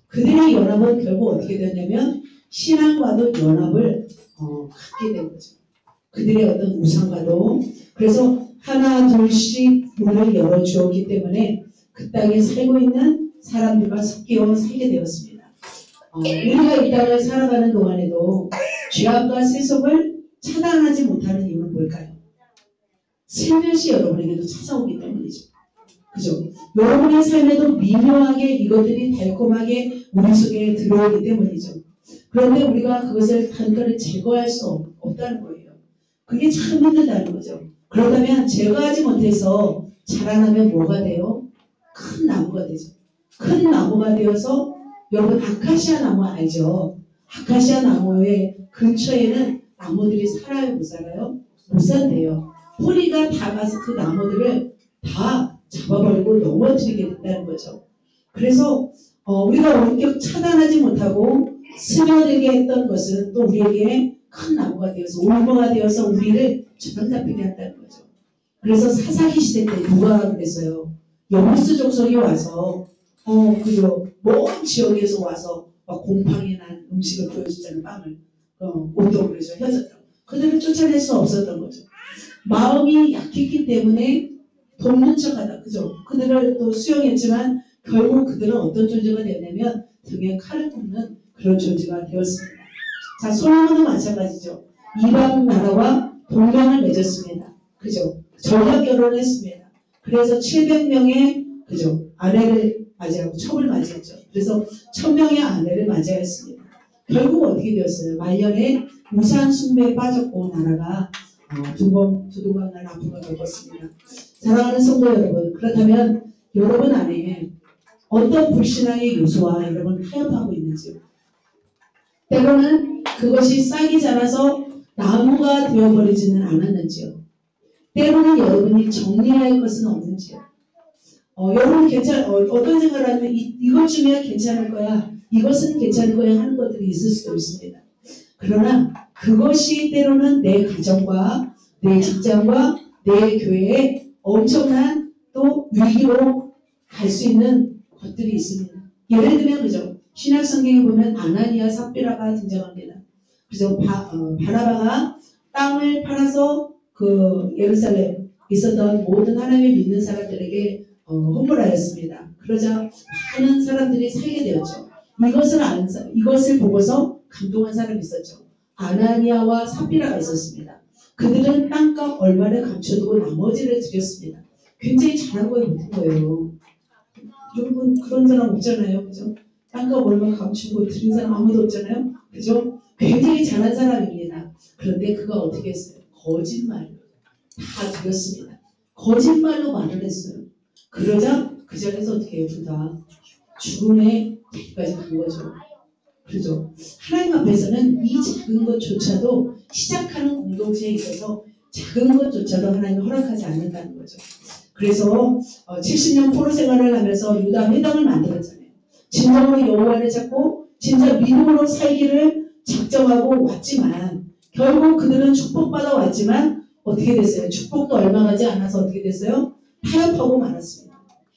그들의 연합은 결국 어떻게 되냐면 신앙과도 연합을 갖게 된 거죠. 그들의 어떤 우상과도. 그래서 하나 둘씩 문을 열어주었기 때문에 그 땅에 살고 있는 사람들과 섞여 살게 되었습니다. 우리가 이 땅을 살아가는 동안에도 죄악과 세속을 차단하지 못하는 이유는 뭘까요? 슬며시 여러분에게도 찾아오기 때문이죠. 그죠? 여러분의 삶에도 미묘하게 이것들이 달콤하게 우리 속에 들어오기 때문이죠. 그런데 우리가 그것을 단번에 제거할 수 없다는 거예요. 그게 참 힘들다는 거죠. 그렇다면 제거하지 못해서 자라나면 뭐가 돼요? 큰 나무가 되죠. 큰 나무가 되어서 여러분 아카시아 나무 알죠? 아카시아 나무의 근처에는 나무들이 살아요? 못 살아요? 못 산대요. 뿌리가 닿아서 그 나무들을 다 잡아버리고 넘어뜨리게 된다는 거죠. 그래서 우리가 원격 차단하지 못하고 스며들게 했던 것은 또 우리에게 큰 나무가 되어서 올무가 되어서 우리를 저런 잡히게 한다는 거죠. 그래서 사사기 시대 때 누가 그랬어요? 여부스 족속이 와서 그죠. 먼 지역에서 와서 막 곰팡이 난 음식을 보여주자는 빵을 온다고 그러죠. 헤어졌다고. 그들을 쫓아낼 수 없었던 거죠. 마음이 약했기 때문에 돕는 척하다. 그죠. 그들을 또 수용했지만 결국 그들은 어떤 존재가 되었냐면 등에 칼을 꼽는 그런 존재가 되었습니다. 자, 솔로몬도 마찬가지죠. 이방 나라와 동맹을 맺었습니다. 그죠. 전략 결혼을 했습니다. 그래서 700명의 그죠 아내를 맞이하고 첩을 맞이했죠. 그래서 1000명의 아내를 맞이했습니다. 결국 어떻게 되었어요? 말년에 우상 숭배에 빠졌고 나라가 두동강날 아픔을 겪었습니다. 사랑하는 성도 여러분, 그렇다면 여러분 안에 어떤 불신앙의 요소와 여러분 타협하고 있는지요? 때로는 그것이 싹이 자라서 나무가 되어버리지는 않았는지요? 때로는 여러분이 정리할 것은 없는지요? 여러분 어떤 생각을 하면 이것 중에 괜찮을 거야, 이것은 괜찮을 거야 하는 것들이 있을 수도 있습니다. 그러나 그것이 때로는 내 가정과 내 직장과 내 교회에 엄청난 또 위기로 갈 수 있는 것들이 있습니다. 예를 들면 그죠? 신약 성경에 보면 아나니아 삽비라가 등장합니다. 그래서 바나바가 땅을 팔아서 그 예루살렘 있었던 모든 하나님을 믿는 사람들에게 헌물하였습니다. 그러자 많은 사람들이 살게 되었죠. 이것을 보고서 감동한 사람이 있었죠. 아나니아와 삽비라가 있었습니다. 그들은 땅값 얼마를 감춰두고 나머지를 드렸습니다. 굉장히 잘한 거에 못한 거예요. 여러분 그런 사람 없잖아요. 그죠? 땅값 얼마 감추고 드린 사람 아무도 없잖아요. 그죠? 굉장히 잘한 사람입니다. 그런데 그가 어떻게 했어요? 거짓말로 다 드렸습니다. 거짓말로 말을 했어요. 그러자 그 자리에서 어떻게 해요? 둘 다 죽음의 길까지 간 거죠. 그죠? 하나님 앞에서는 이 작은 것조차도 시작하는 공동체에 있어서 작은 것조차도 하나님이 허락하지 않는다는 거죠. 그래서 70년 포로 생활을 하면서 유다 회당을 만들었잖아요. 진정으로 여호와를 찾고 진짜 믿음으로 살기를 작정하고 왔지만 결국 그들은 축복받아 왔지만 어떻게 됐어요? 축복도 얼마 가지 않아서 어떻게 됐어요? 타협하고 말았습니다.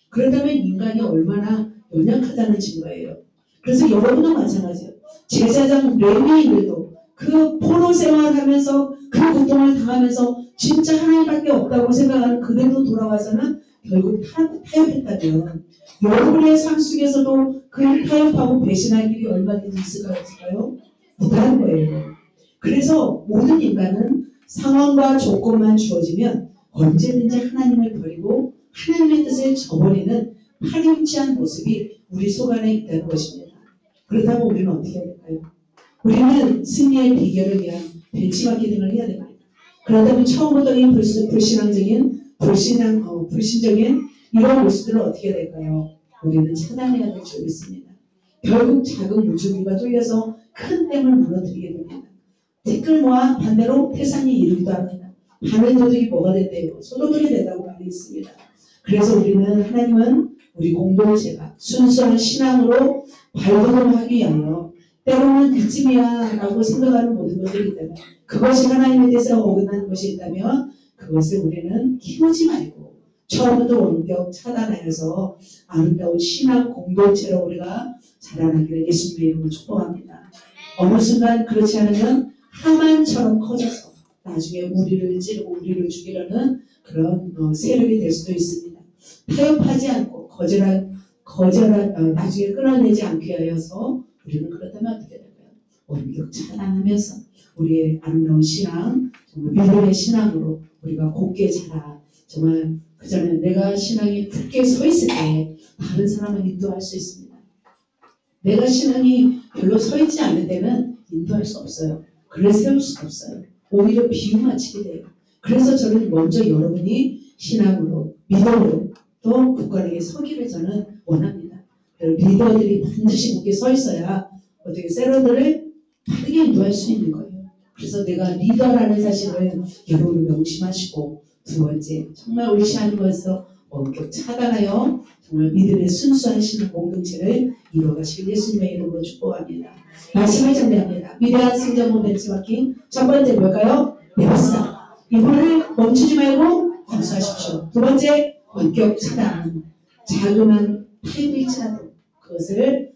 그렇다면 인간이 얼마나 연약하다는 증거예요. 그래서 여러분도 마찬가지예요. 제사장 레위인들도 그 포로 생활하면서 그 고통을 당하면서 진짜 하나님밖에 없다고 생각하는 그들도 돌아와서는 결국 타협했다면 여러분의 삶 속에서도 그 타협하고 배신할 일이 얼마든지 있을까요? 못하는 거예요. 그래서 모든 인간은 상황과 조건만 주어지면 언제든지 하나님을 버리고 하나님의 뜻을 저버리는 파렴치한 모습이 우리 속 안에 있다는 것입니다. 그렇다면 우리는 어떻게 해야 될까요? 우리는 승리의 비결을 위한 벤치마킹을 해야 됩니다. 그렇다면 처음부터 이 불신적인 이런 모습들을 어떻게 해야 될까요? 우리는 차단해야 될 줄 믿습니다. 결국 작은 물줄기가 뚫려서 큰 댐을 무너뜨리게 됩니다. 티끌모아 반대로 태산이 이르기도 합니다. 바늘도둑이 뭐가 된대요? 소도둑이 된다고 말이 있습니다. 그래서 하나님은 우리 공동체가 순수한 신앙으로 발돋움하기 위하여 때로는 이쯤이야 라고 생각하는 모든 것들이 있다면 그것이 하나님에 대해서 어긋나는 것이 있다면 그것을 우리는 키우지 말고 처음부터 원격 차단하여서 아름다운 신앙 공동체로 우리가 자라나기를 예수님의 이름으로 축복합니다. 어느 순간 그렇지 않으면 하만처럼 커져서 나중에 우리를 찌르고 우리를 죽이려는 그런 세력이 될 수도 있습니다. 타협하지 않고 거절한 나중에 끊어내지 않게 하여서 우리는 그렇다면 어떻게 될까요? 원격 차단하면서 우리의 아름다운 신앙, 정말 믿음의 신앙으로 우리가 곧게 자라. 정말 그전에 내가 신앙이 굳게 서 있을 때 다른 사람을 인도할 수 있습니다. 내가 신앙이 별로 서 있지 않을 때는 인도할 수 없어요. 글을 세울 수 없어요. 오히려 비유마치게 돼요. 그래서 저는 먼저 여러분이 신앙으로 믿음으로 또 국가에게 서기를 저는 원합니다. 리더들이 반드시 굳게 서 있어야 어떻게 세러들을 빠르게 인도할 수 있는 거예요. 그래서 내가 리더라는 사실을 여러분을 명심하시고 두 번째 정말 우리 시아님께서 원격 차단하여 정말 믿음의 순수한 신앙 공동체를 이루어가시길 예수님의 이름으로 축복합니다. 말씀을 정리합니다. 위대한 승전문 벤치마킹 첫 번째 뭘까요? 배웠다. 이분을 멈추지 말고 감수하십시오. 두 번째 원격 차단. 자그만 타협일지라도 그것을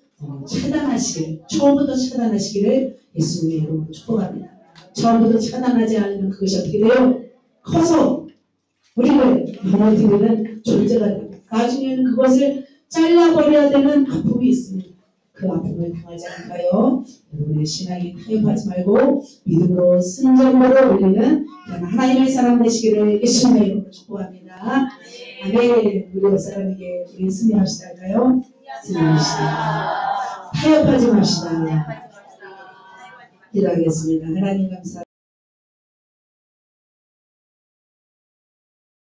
차단하시기를, 처음부터 차단하시기를 예수님의 이름으로 축복합니다. 처음부터 차단하지 않으면 그것이 어떻게 돼요? 커서 우리를 무너뜨리는 존재가 됩니다. 나중에는 그것을 잘라버려야 되는 아픔이 있습니다. 그 아픔을 당하지 않을까요? 여러분의 신앙이 타협하지 말고 믿음으로 순전으로 올리는 그런 하나님의 사람 되시기를 예수님의 이름으로 축복합니다. 아멘. 우리 옆 사람에게 우리 승리합시다 할까요? 승리합시다. 타협하지 맙시다. 기도하겠습니다. 하나님 감사합니다.